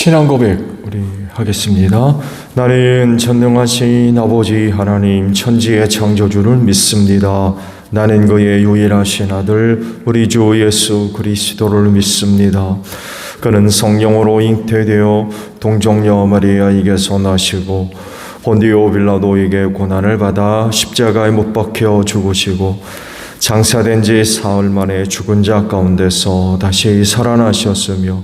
신앙 고백 우리 하겠습니다. 나는 전능하신 아버지 하나님 천지의 창조주를 믿습니다. 나는 그의 유일하신 아들 우리 주 예수 그리스도를 믿습니다. 그는 성령으로 잉태되어 동정녀 마리아에게서 나시고 본디오 빌라도에게 고난을 받아 십자가에 못 박혀 죽으시고 장사된 지 사흘 만에 죽은 자 가운데서 다시 살아나셨으며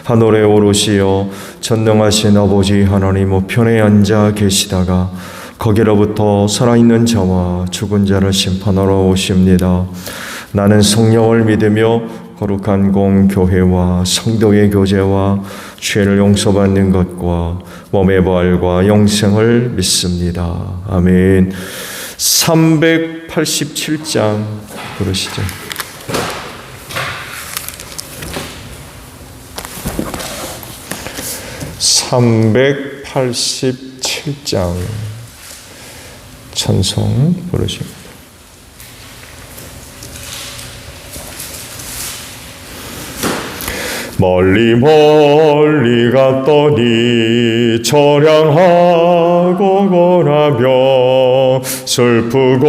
하늘에 오르시어 전능하신 아버지 하나님 우편에 앉아 계시다가 거기로부터 살아있는 자와 죽은 자를 심판하러 오십니다. 나는 성령을 믿으며 거룩한 공교회와 성도의 교제와 죄를 용서받는 것과 몸의 부활과 영생을 믿습니다. 아멘. 387장 부르시죠. (387장) 찬송 부르십니다. 멀리 멀리 갔더니 처량하고 고나며 슬프고도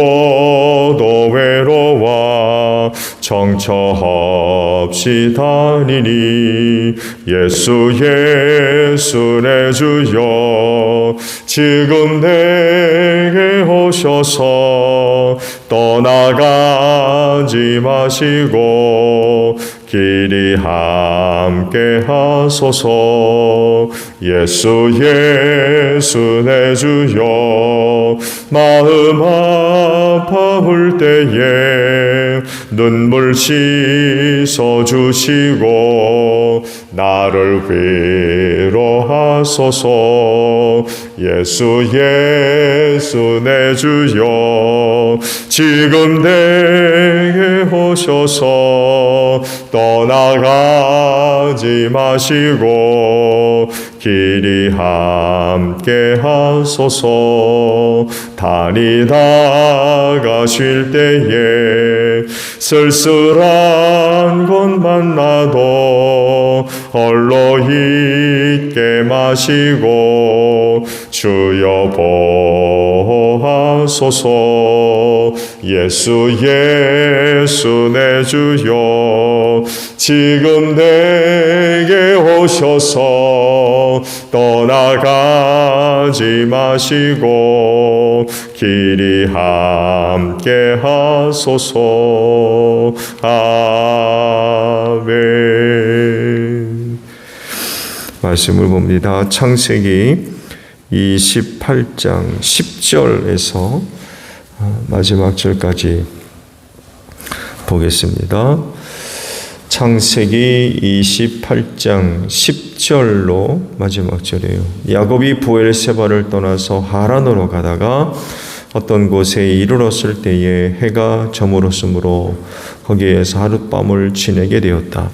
외로워 정처 없이 다니니 예수 예수 내 주여 지금 내게 오셔서 떠나가지 마시고 길이 함께 하소서. 예수 예수 내 주여 마음 아파올 때에 눈물 씻어 주시고 나를 위로하소서. 예수 예수 내 주여 지금 내게 오셔서 떠나가지 마시고 길이 함께 하소서. 다니다가 쉴 때에 쓸쓸한 곳 만나도 홀로 있게 마시고 주여 보호하소서. 예수 예수 내 주여 지금 내게 오셔서 떠나가지 마시고 길이 함께 하소서. 아멘. 말씀을 봅니다. 창세기 28장 10절에서 마지막 절까지 보겠습니다. 창세기 28장 10절로 마지막 절이에요. 야곱이 브엘세바를 떠나서 하란으로 가다가 어떤 곳에 이르렀을 때에 해가 저물었으므로 거기에서 하룻밤을 지내게 되었다.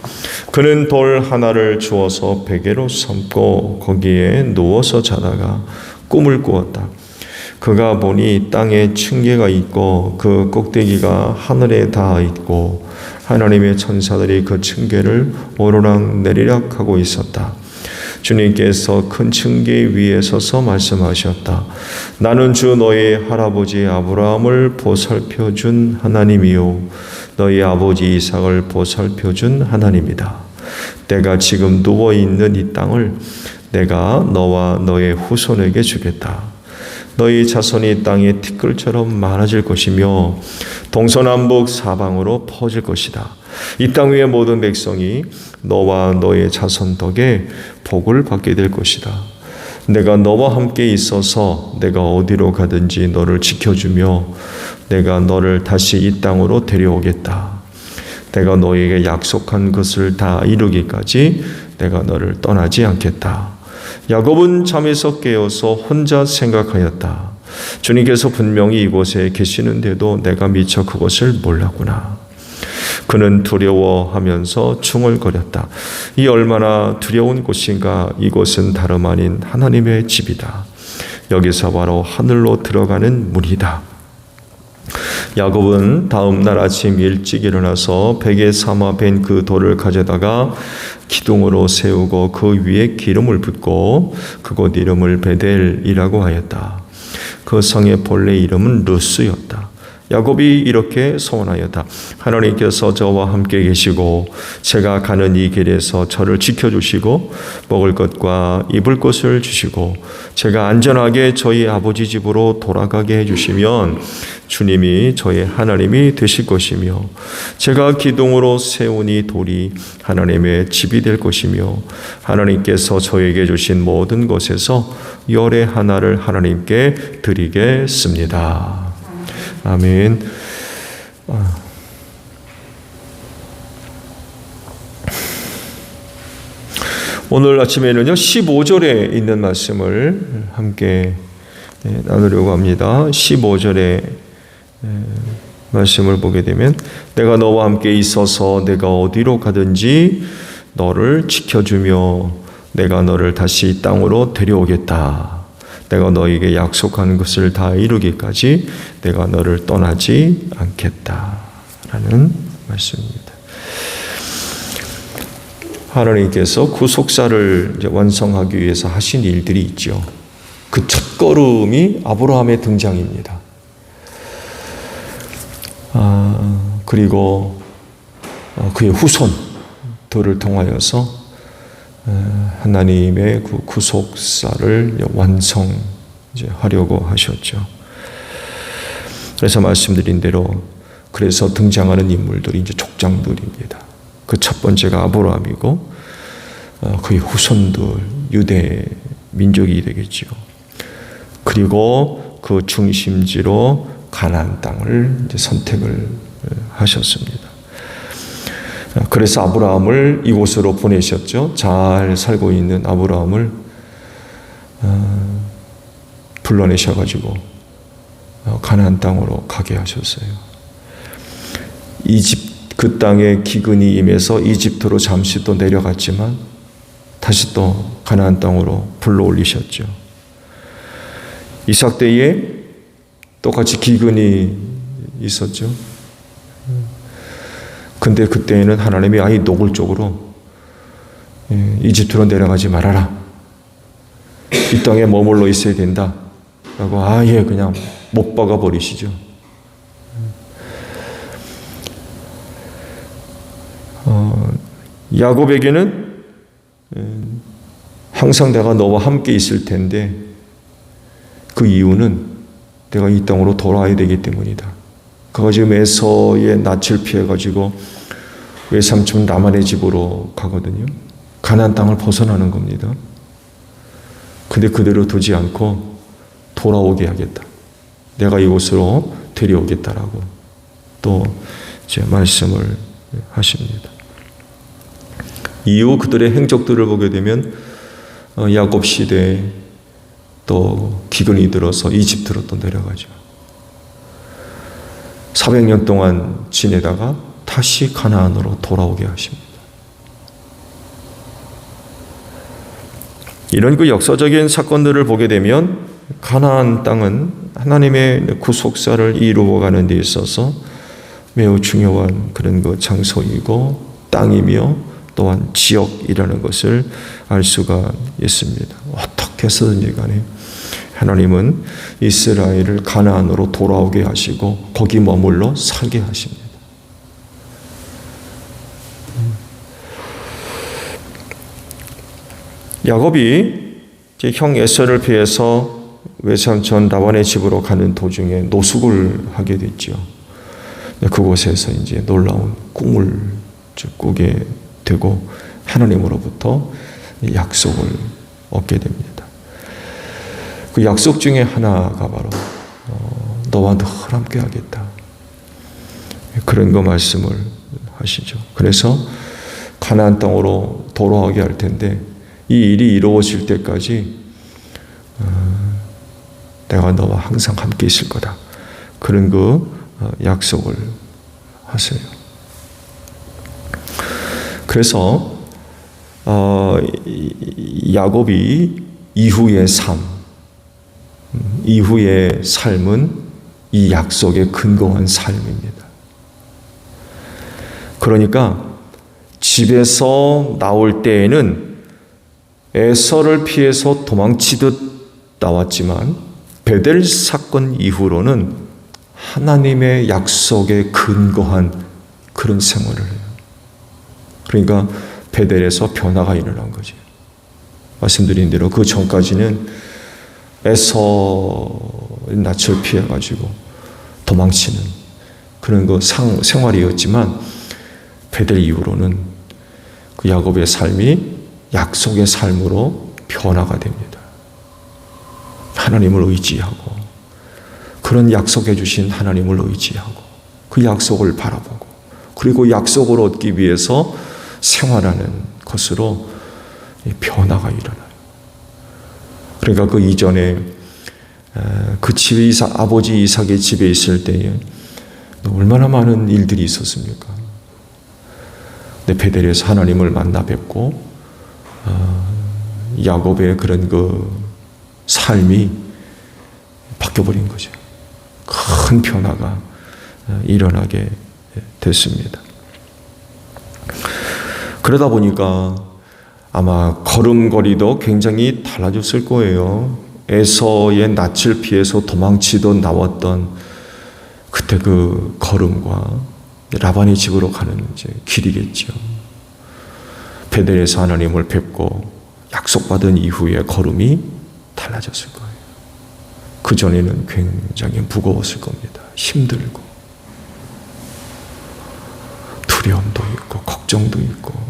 그는 돌 하나를 주어서 베개로 삼고 거기에 누워서 자다가 꿈을 꾸었다. 그가 보니 땅에 층계가 있고 그 꼭대기가 하늘에 닿아 있고 하나님의 천사들이 그 층계를 오르락 내리락 하고 있었다. 주님께서 큰 층계 위에 서서 말씀하셨다. 나는 주 너희 할아버지 아브라함을 보살펴준 하나님이요 너희 아버지 이삭을 보살펴준 하나님이다. 내가 지금 누워있는 이 땅을 내가 너와 너의 후손에게 주겠다. 너희 자손이 땅의 티끌처럼 많아질 것이며 동서남북 사방으로 퍼질 것이다. 이 땅 위의 모든 백성이 너와 너의 자손 덕에 복을 받게 될 것이다. 내가 너와 함께 있어서 내가 어디로 가든지 너를 지켜주며 내가 너를 다시 이 땅으로 데려오겠다. 내가 너에게 약속한 것을 다 이루기까지 내가 너를 떠나지 않겠다. 야곱은 잠에서 깨어서 혼자 생각하였다. 주님께서 분명히 이곳에 계시는데도 내가 미처 그것을 몰랐구나. 그는 두려워하면서 중얼거렸다. 이 얼마나 두려운 곳인가. 이곳은 다름 아닌 하나님의 집이다. 여기서 바로 하늘로 들어가는 문이다. 야곱은 다음 날 아침 일찍 일어나서 베개 삼아 벤 그 돌을 가져다가 기둥으로 세우고 그 위에 기름을 붓고 그곳 이름을 베델이라고 하였다. 그 성의 본래 이름은 루스였다. 야곱이 이렇게 소원하였다. 하나님께서 저와 함께 계시고 제가 가는 이 길에서 저를 지켜주시고 먹을 것과 입을 것을 주시고 제가 안전하게 저희 아버지 집으로 돌아가게 해주시면 주님이 저의 하나님이 되실 것이며 제가 기둥으로 세운 이 돌이 하나님의 집이 될 것이며 하나님께서 저에게 주신 모든 것에서 열의 하나를 하나님께 드리겠습니다. 아멘. 오늘 아침에는요 15절에 있는 말씀을 함께 나누려고 합니다. 15절에 말씀을 보게 되면 내가 너와 함께 있어서 내가 어디로 가든지 너를 지켜주며 내가 너를 다시 이 땅으로 데려오겠다. 내가 너에게 약속한 것을 다 이루기까지 내가 너를 떠나지 않겠다라는 말씀입니다. 하나님께서 구속사를 이제 완성하기 위해서 하신 일들이 있죠. 그 첫걸음이 아브라함의 등장입니다. 그리고 그의 후손들을 통하여서 하나님의 그 구속사를 완성하려고 하셨죠. 그래서 말씀드린 대로 그래서 등장하는 인물들이 이제 족장들입니다. 그 첫 번째가 아브라함이고 그의 후손들 유대 민족이 되겠죠. 그리고 그 중심지로 가나안 땅을 이제 선택을 하셨습니다. 그래서 아브라함을 이곳으로 보내셨죠. 잘 살고 있는 아브라함을 불러내셔가지고 가나안 땅으로 가게 하셨어요. 그 땅에 기근이 임해서 이집트로 잠시 또 내려갔지만 다시 또 가나안 땅으로 불러올리셨죠. 이삭 때에 똑같이 기근이 있었죠. 근데 그때에는 하나님이 아예 노골적으로 이집트로 내려가지 말아라. 이 땅에 머물러 있어야 된다. 라고 아예 그냥 못 박아 버리시죠. 야곱에게는 항상 내가 너와 함께 있을 텐데 그 이유는 내가 이 땅으로 돌아와야 되기 때문이다. 그가 지금 에서의 낯을 피해가지고 외삼촌 라반의 집으로 가거든요. 가나안 땅을 벗어나는 겁니다. 근데 그대로 두지 않고 돌아오게 하겠다. 내가 이곳으로 데려오겠다라고 또 이제 말씀을 하십니다. 이후 그들의 행적들을 보게 되면 야곱 시대에 또 기근이 들어서 이집트로 또 내려가죠. 400년 동안 지내다가 다시 가나안으로 돌아오게 하십니다. 이런 그 역사적인 사건들을 보게 되면 가나안 땅은 하나님의 구속사를 이루어가는 데 있어서 매우 중요한 그런 그 장소이고 땅이며 또한 지역이라는 것을 알 수가 있습니다. 어떻게 해서든지 간에 하나님은 이스라엘을 가나안으로 돌아오게 하시고 거기 머물러 살게 하십니다. 야곱이 형 에서를 피해서 외삼촌 라반의 집으로 가는 도중에 노숙을 하게 됐죠. 그곳에서 이제 놀라운 꿈을 꾸게 되고 하나님으로부터 약속을 얻게 됩니다. 그 약속 중에 하나가 바로 너와 늘 함께 하겠다. 그런 거 말씀을 하시죠. 그래서 가나안 땅으로 돌아오게 할 텐데 이 일이 이루어질 때까지 내가 너와 항상 함께 있을 거다. 그런 그 약속을 하세요. 그래서 야곱이 이후의 삶은 이 약속에 근거한 삶입니다. 그러니까 집에서 나올 때에는 에서를 피해서 도망치듯 나왔지만 베델 사건 이후로는 하나님의 약속에 근거한 그런 생활을 해요. 그러니까 베델에서 변화가 일어난 거죠. 말씀드린 대로 그 전까지는 에서 낯을 피해가지고 도망치는 그런 그 생활이었지만 베델 이후로는 그 야곱의 삶이 약속의 삶으로 변화가 됩니다. 하나님을 의지하고 그런 약속해 주신 하나님을 의지하고 그 약속을 바라보고 그리고 약속을 얻기 위해서 생활하는 것으로 변화가 일어나요. 그러니까 그 이전에 그 집에 아버지 이삭의 집에 있을 때에 얼마나 많은 일들이 있었습니까? 근데 베델에서 하나님을 만나 뵙고 야곱의 그런 그 삶이 바뀌어버린 거죠. 큰 변화가 일어나게 됐습니다. 그러다 보니까 아마 걸음걸이도 굉장히 달라졌을 거예요. 에서의 낯을 피해서 도망치던 나왔던 그때 그 걸음과 라반의 집으로 가는 이제 길이겠죠. 베델에서 하나님을 뵙고 약속받은 이후의 걸음이 달라졌을 거예요. 그전에는 굉장히 무거웠을 겁니다. 힘들고 두려움도 있고 걱정도 있고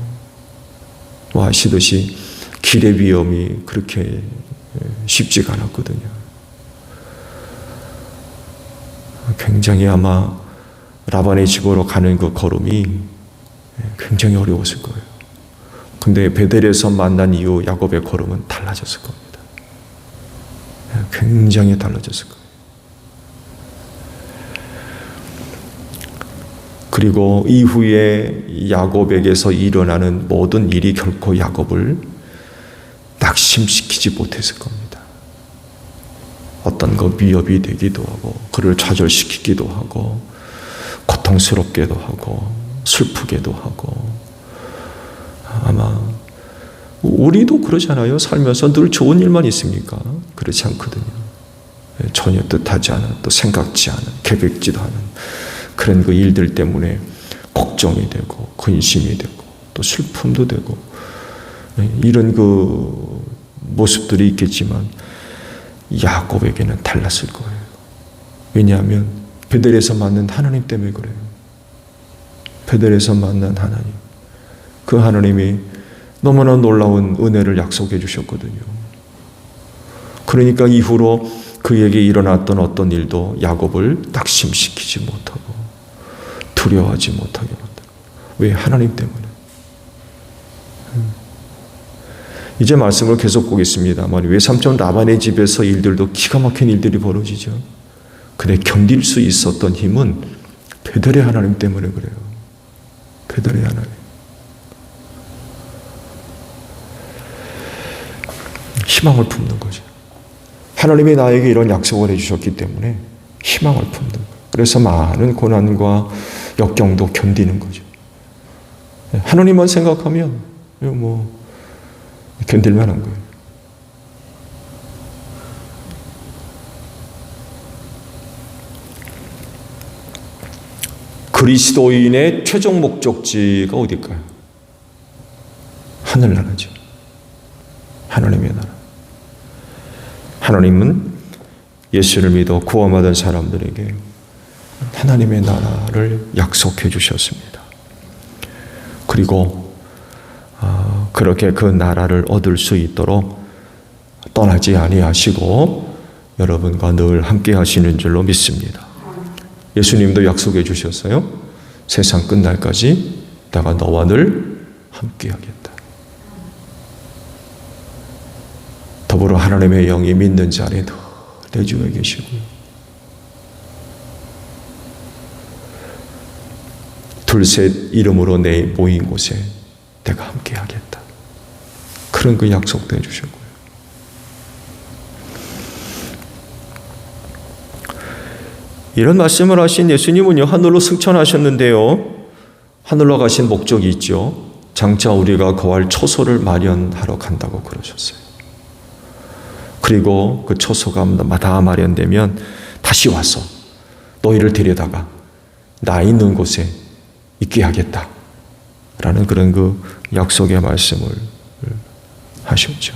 아시듯이 길의 위험이 그렇게 쉽지가 않았거든요. 굉장히 아마 라반의 집으로 가는 그 걸음이 굉장히 어려웠을 거예요. 근데 베델에서 만난 이후 야곱의 걸음은 달라졌을 겁니다. 굉장히 달라졌을 거예요. 그리고 이후에 야곱에게서 일어나는 모든 일이 결코 야곱을 낙심시키지 못했을 겁니다. 어떤 거 위협이 되기도 하고 그를 좌절시키기도 하고 고통스럽게도 하고 슬프게도 하고 아마 우리도 그러잖아요. 살면서 늘 좋은 일만 있습니까? 그렇지 않거든요. 전혀 뜻하지 않은 또 생각지 않은 계획지도 않은 그런 그 일들 때문에 걱정이 되고 근심이 되고 또 슬픔도 되고 이런 그 모습들이 있겠지만 야곱에게는 달랐을 거예요. 왜냐하면 베델에서 만난 하나님 때문에 그래요. 베델에서 만난 하나님. 그 하나님이 너무나 놀라운 은혜를 약속해 주셨거든요. 그러니까 이후로 그에게 일어났던 어떤 일도 야곱을 낙심시키지 못하고 두려워하지 못하게 만들고. 왜? 하나님 때문에. 이제 말씀을 계속 보겠습니다만 외삼촌 라반의 집에서 일들도 기가 막힌 일들이 벌어지죠. 근데 견딜 수 있었던 힘은 베델의 하나님 때문에 그래요. 베델의 하나님. 희망을 품는 거죠. 하나님이 나에게 이런 약속을 해주셨기 때문에 희망을 품는 거예요. 그래서 많은 고난과 역경도 견디는 거죠. 하나님만 생각하면 뭐 견딜 만한 거예요. 그리스도인의 최종 목적지가 어딜까요? 하늘나라죠. 하나님의 나라. 하나님은 예수를 믿어 구원받은 사람들에게 하나님의 나라를 약속해 주셨습니다. 그리고 그렇게 그 나라를 얻을 수 있도록 떠나지 아니하시고 여러분과 늘 함께 하시는 줄로 믿습니다. 예수님도 약속해 주셨어요. 세상 끝날까지 내가 너와 늘 함께 하겠다. 더불어 하나님의 영이 믿는 자리에 늘 내주어 계시고요. 둘셋 이름으로 내 모인 곳에 내가 함께 하겠다. 그런 그 약속도 해주셨고요. 이런 말씀을 하신 예수님은요, 하늘로 승천하셨는데요, 하늘로 가신 목적이 있죠. 장차 우리가 거할 처소를 마련하러 간다고 그러셨어요. 그리고 그 처소가 다 마련되면 다시 와서 너희를 데려다가 나 있는 곳에 있게 하겠다 라는 그런 그 약속의 말씀을 하셨죠.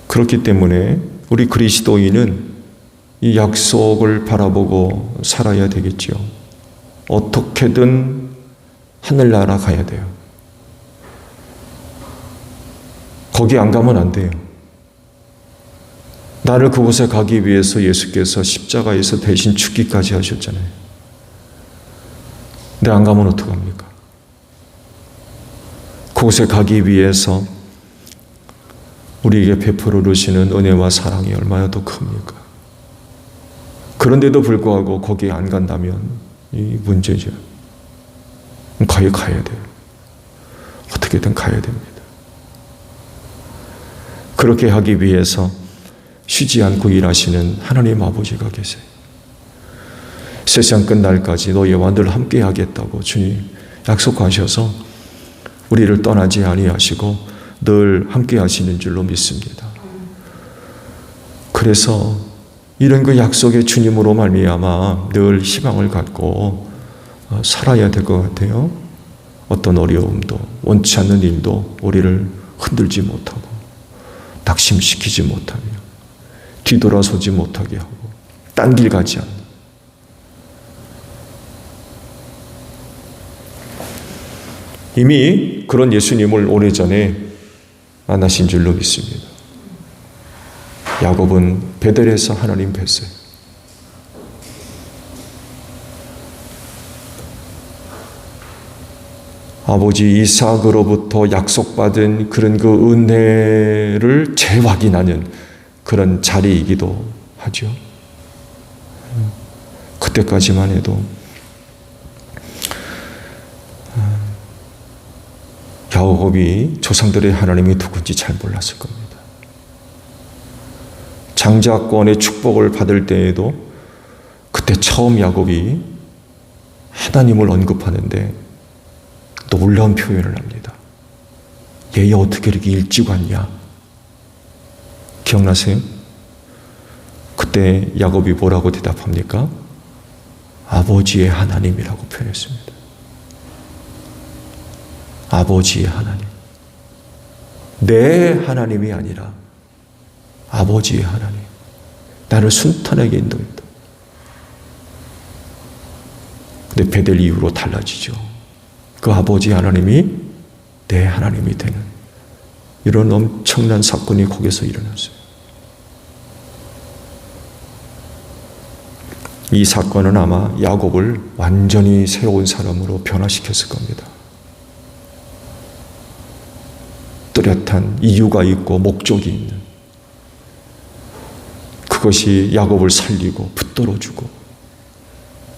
그렇기 때문에 우리 그리스도인은 이 약속을 바라보고 살아야 되겠지요. 어떻게든 하늘나라 가야 돼요. 거기 안 가면 안 돼요. 나를 그곳에 가기 위해서 예수께서 십자가에서 대신 죽기까지 하셨잖아요. 근데 안 가면 어떡합니까? 그곳에 가기 위해서 우리에게 베풀어 주시는 은혜와 사랑이 얼마나 더 큽니까? 그런데도 불구하고 거기에 안 간다면 이 문제죠. 거기 가야 돼요. 어떻게든 가야 됩니다. 그렇게 하기 위해서 쉬지 않고 일하시는 하나님 아버지가 계세요. 세상 끝날까지 너희와 늘 함께 하겠다고 주님 약속하셔서 우리를 떠나지 아니하시고 늘 함께 하시는 줄로 믿습니다. 그래서 이런 그 약속의 주님으로 말미암아 늘 희망을 갖고 살아야 될 것 같아요. 어떤 어려움도 원치 않는 일도 우리를 흔들지 못하고 낙심시키지 못하며 뒤돌아서지 못하게 하고 딴 길 가지 않는 이미 그런 예수님을 오래전에 만나신 줄로 믿습니다. 야곱은 베델에서 하나님 뵀어요. 아버지 이삭으로부터 약속받은 그런 그 은혜를 재확인하는 그런 자리이기도 하죠. 그때까지만 해도 야곱이 조상들의 하나님이 누군지 잘 몰랐을 겁니다. 장자권의 축복을 받을 때에도 그때 처음 야곱이 하나님을 언급하는데 놀라운 표현을 합니다. 얘야 어떻게 이렇게 일찍 왔냐? 기억나세요? 그때 야곱이 뭐라고 대답합니까? 아버지의 하나님이라고 표현했습니다. 아버지의 하나님. 내 하나님이 아니라 아버지의 하나님. 나를 순탄하게 인도했다. 근데 베델 이후로 달라지죠. 그 아버지 하나님이 내 하나님이 되는 이런 엄청난 사건이 거기서 일어났어요. 이 사건은 아마 야곱을 완전히 새로운 사람으로 변화시켰을 겁니다. 뚜렷한 이유가 있고 목적이 있는 그것이 야곱을 살리고 붙들어주고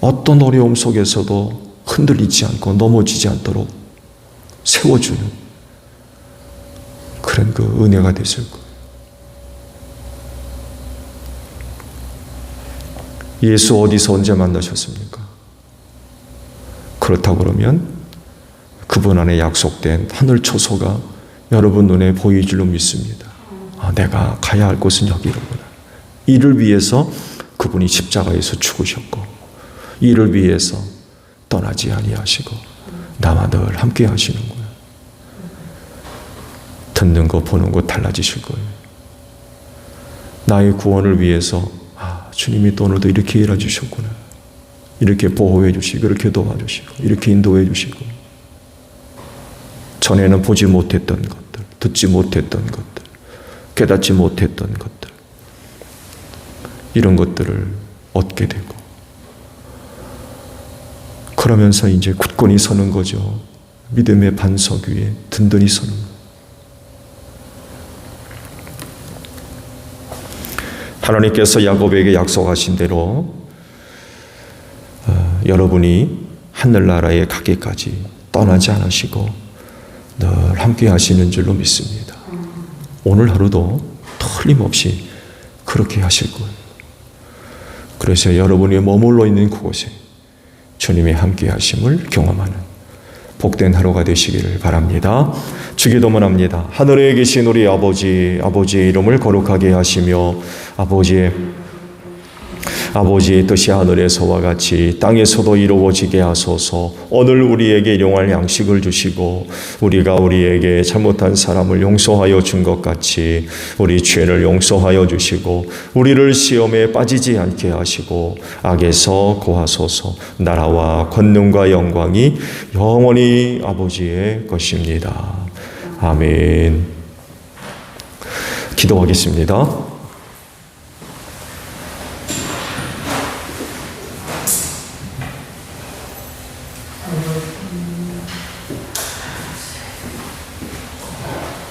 어떤 어려움 속에서도 흔들리지 않고 넘어지지 않도록 세워주는 그런 그 은혜가 됐을 거예요. 예수 어디서 언제 만나셨습니까? 그렇다고 그러면 그분 안에 약속된 하늘 초소가 여러분 눈에 보일 줄로 믿습니다. 내가 가야 할 곳은 여기로구나. 이를 위해서 그분이 십자가에서 죽으셨고 이를 위해서 떠나지 아니하시고 나와 늘 함께 하시는구나. 듣는 거 보는 거 달라지실 거예요. 나의 구원을 위해서 주님이 또 오늘도 이렇게 일해 주셨구나. 이렇게 보호해 주시고 이렇게 도와주시고 이렇게 인도해 주시고 전에는 보지 못했던 것들, 듣지 못했던 것들, 깨닫지 못했던 것들 이런 것들을 얻게 되고 그러면서 이제 굳건히 서는 거죠. 믿음의 반석 위에 든든히 서는 거. 하나님께서 야곱에게 약속하신 대로 여러분이 하늘나라에 가기까지 떠나지 않으시고 늘 함께 하시는 줄로 믿습니다. 오늘 하루도 틀림없이 그 그렇게 하실 거예요. 그래서 여러분이 머물러 있는 그곳에 주님의 함께 하심을 경험하는 복된 하루가 되시기를 바랍니다. 주기도문 합니다. 하늘에 계신 우리 아버지, 아버지의 이름을 거룩하게 하시며 아버지의 뜻이 하늘에서와 같이 땅에서도 이루어지게 하소서. 오늘 우리에게 일용할 양식을 주시고 우리가 우리에게 잘못한 사람을 용서하여 준 것 같이 우리 죄를 용서하여 주시고 우리를 시험에 빠지지 않게 하시고 악에서 구하소서. 나라와 권능과 영광이 영원히 아버지의 것입니다. 아멘. 기도하겠습니다.